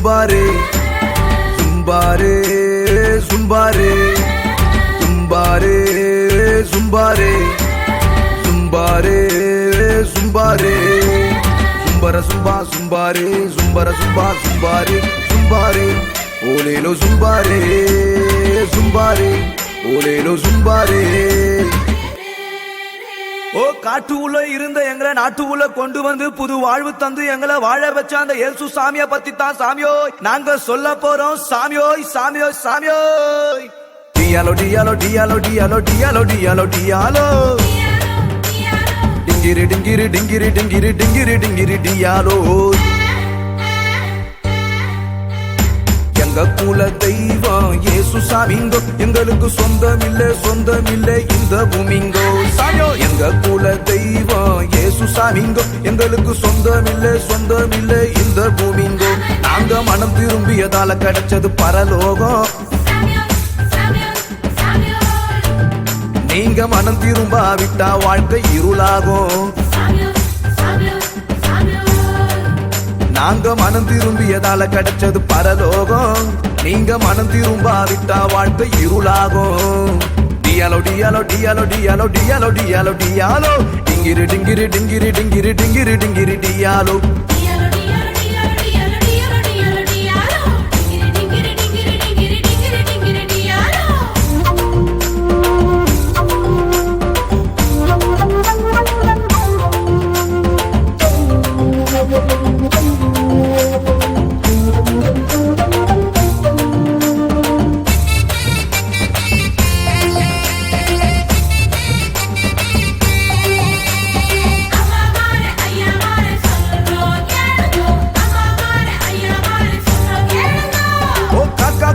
சும்பாரே சும்பாரே சும்பாரே சும்பாரே சும்பாரே சும்பாரே சும்பாரே சும்பர சும்பா சும்பாரே சும்பர சும்பா சும்பாரே சும்பாரே ஓலேலோ சும்பாரே சும்பாரே ஓலேலோ சும்பாரே. ஓ காட்டு உள்ள இருந்த எங்களை நாட்டு உள்ள கொண்டு வந்து புது வாழ்வு தந்து எங்களை வாழ வச்ச அந்த இயேசு சாமிய பத்தி தான் சாமியோ நாங்க சொல்ல போறோம் சாமியோய் சாமியோய் சாமியோய். டியாலோ டியாலோ டியாலோ டியாலோ டியாலோ டியாலோ டியாலோ டிங்கிரி டிங்கிரி டிங்கிரி டிங்கிரி டிங்கிரி டிங்கிரி டியாலோ. எங்க குல தெய்வம் இயேசு சாமிங்கோ எங்களுக்கு சொந்தமில்லை இந்த பூமிங்கோ சாமியோ. எங்க குல தெய்வம் இயேசு சாமிங்கோ எங்களுக்கு சொந்தமில்லை இந்த பூமிங்கோ. நாங்க மனம் திரும்பியதால கிடைச்சது பரலோகம். நீங்க மனம் திரும்பாவிட்டா வாழ்க்கை இருளாகும். நாங்க மனம் திரும்பியதால கிடைச்சது பரலோகம். நீங்க மனம் திரும்பாவிட்டா வாழ்க்கை இருளாகும். டியாலோ டியாலோ டியாலோ டியாலோ டியாலோ டியாலோ டியாலோ டிங்கிரி டிங்கிரி டிங்கிரி டிங்கிரி டிங்கிரி டிங்கிரி டியாலோ.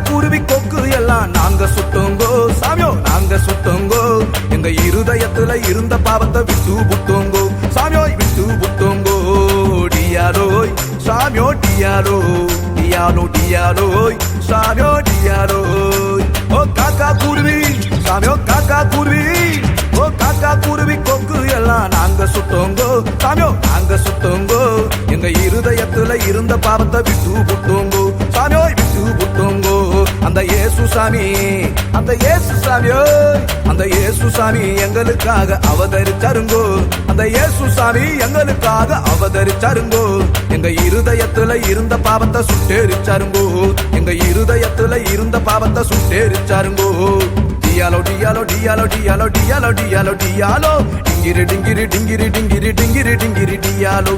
குருவி கொக்கு எல்லாம் நாங்க சுட்டோங்கோ சாமியோ நாங்க சுட்டோங்கோ. எங்க இருதயத்துல இருந்த பாவத்தை விட்டு புட்டோங்கோ சாமியோய் விட்டு புட்டோங்கோ. டியாலோய் சாமியோ டியாலோ டியாலோ டியாலோய் சாமியோ டியாலோய். ஓ காக்கா குருவி சாமியோ காக்கா குருவி ஓ காக்கா குருவி கொக்கு எல்லாம் நாங்க சுட்டோங்கோ சாமியோ நாங்க சுட்டோங்கோ. எங்க இருதயத்துல இருந்த பாவத்தை விட்டு புட்டோங்கோ சாமியோய் விட்டு புட்டோங்கோ. அந்த இயேசு சாமி அந்த இயேசு சாமியோ அந்த இயேசு சாமி எங்களுக்காக அவதரிச்சாருங்கோ. அந்த இயேசு சாமி எங்களுக்காக அவதரிச்சாருங்கோ. எங்க இருதயத்துல இருந்த பாவத்தை சுட்டேரிச்சாருங்கோ. எங்க இருதயத்துல இருந்த பாவத்தை சுட்டேரிச்சாருங்கோ. டியாலோ டியாலோ டியாலோ டியாலோ டியாலோ டியாலோ டியாலோ டிங்கிரி டிங்கிரி டிங்கிரி டிங்கிரி டிங்கிரி டிங்கிரி டியாலோ.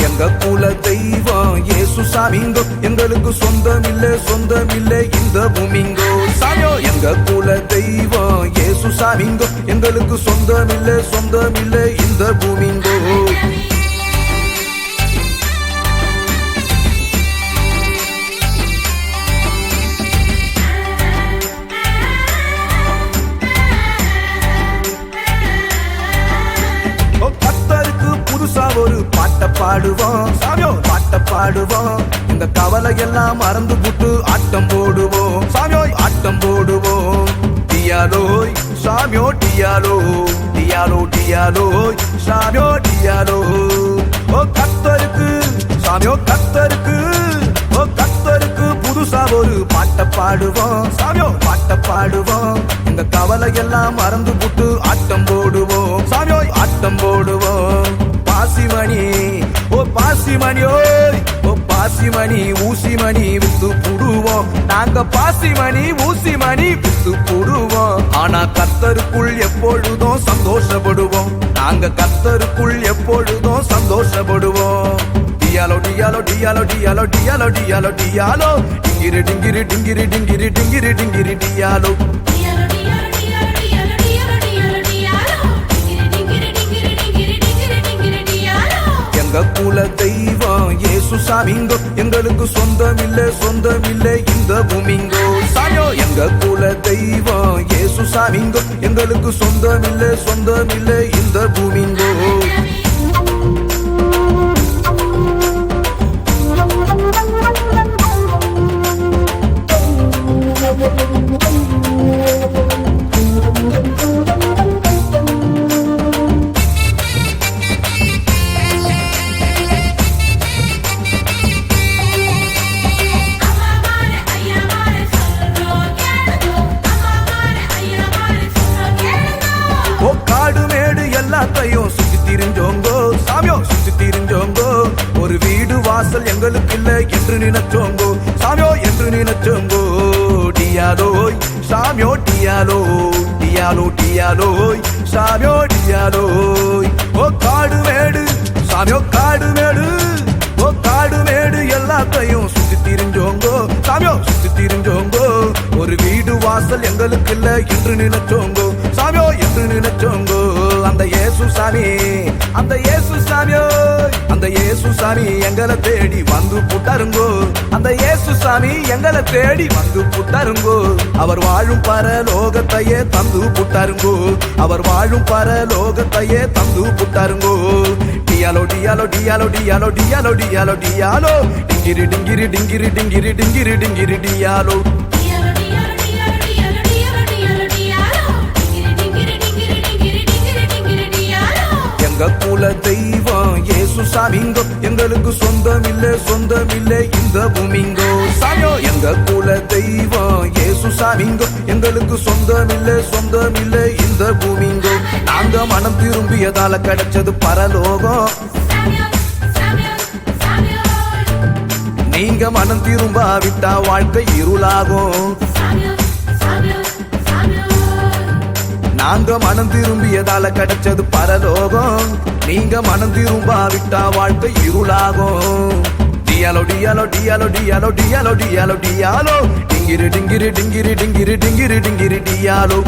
எங்க குல தெய்வம் இயேசு சாமிங்கோ எங்களுக்கு சொந்தமில்லை இந்த பூமிங்கோ சாமியோ. எங்க குல தெய்வம் இயேசு சாமிங்கோ எங்களுக்கு சொந்தமில்லை இந்த பூமிங்கோ. ஒரு பாட்ட பாடுவோம் சாமியோ பாட்ட பாடுவோம். இந்த கவலை எல்லாம் மறந்து புட்டு ஆட்டம் போடுவோம் சாமியோய் ஆட்டம் போடுவோம். டியாலோய் சாமியோ டியாலோ டியாலோ டியாலோய் சாமியோ டியாலோ. ஓ கர்த்தருக்கு சாமியோ கர்த்தருக்கு ஓ கர்த்தருக்கு புதுசா ஒரு பாட்ட பாடுவோம் சாமியோ பாட்ட பாடுவோம். இந்த கவலை எல்லாம் மறந்து புட்டு ஆட்டம் போடுவோம் சாமியோய் ஆட்டம் போடுவோம். பாசிமணி ஓ பாசிமணி ஓய் ஓ பாசிமணி ஊசிமணி வித்து புடுவோம். நாங்க பாசிமணி ஊசிமணி வித்து புடுவோம். ஆனா கர்த்தருக்குள் எப்பொழுதும் சந்தோஷப்படுவோம். நாங்க கர்த்தருக்குள் எப்பொழுதும் சந்தோஷப்படுவோம். டியாலோ டியாலோ டியாலோ டியாலோ டியாலோ டியாலோ டியாலோ டிங்கிரி டிங்கிரி டிங்கிரி டிங்கிரி டிங்கிரி டிங்கிரி டியாலோ. எங்க குல தெய்வம் இயேசு சாமிங்கோ எங்களுக்கு சொந்தமில்லை இந்த பூமிங்கோ சாமியோ. எங்க குல தெய்வம் இயேசு சாமிங்கோ எங்களுக்கு சொந்தமில்லை இந்த பூமிங்கோ. என்று நினைச்சோங்கோ சாமியோ என்று நினைச்சோங்கோ டியாலோய் சாமியோ டியாலோய் டியாலோ டியாலோய் சாமியோ டியாலோய் ஓ காடு மேடு சாமியோ காடு மேடு ஓ காடு மேடு எல்லாத்தையும் சுத்தி திரிஞ்சோங்கோ சாமியோ சுத்தி திரிஞ்சோங்கோ ஒரு வீடு வாசல் எங்களுக்கு இல்ல என்று நினைச்சோங்கோ சாமியோ என்று நினைச்சோங்கோ அந்த இயேசு சாமி அந்த இயேசு சாமியோ அந்த இயேசு சாமி எங்களை தேடி வந்து புட்டாருங்கோ அந்த இயேசு சாமி எங்களை தேடி வந்து புட்டாருங்கோ அவர் வாழும் பரலோகத்தையே தந்து புட்டாருங்கோ அவர் வாழும் பரலோகத்தையே தந்து புட்டாருங்கோ டியாலோ டியாலோ டியாலோ டியாலோ டியாலோ டியாலோ டியாலோ டிங்கிரி டிங்கிரி டிங்கிரி டிங்கிரி டிங்கிரி டிங்கிரி டியாலோ எங்க குல தெய்வம் இயேசு சாமிங்கோ எங்களுக்கு சொந்தம் இல்ல இந்த பூமிங்கோ சாமியோ எங்க குல தெய்வம் இயேசு சாமிங்கோ எங்களுக்கு சொந்தம் இல்ல இந்த பூமிங்கோ நாங்க மனம் திரும்பியதால கிடைச்சது பரலோகம் நீங்க மனம் திரும்பாவிட்டா வாழ்க்கை இருளாகும் நாங்க மனம் திரும்பியதால கிடைச்சது பரலோகம் நீங்க மனம் திரும்பாவிட்டா வாழ்க்கை இருளாகும் டியாலோ டியாலோ டியாலோ டியாலோ டியாலோ டியாலோ டியாலோ டிங்கிரி டிங்கிரி டிங்கிரி டிங்கிரி டிங்கிரி டிங்கிரி டியாலோ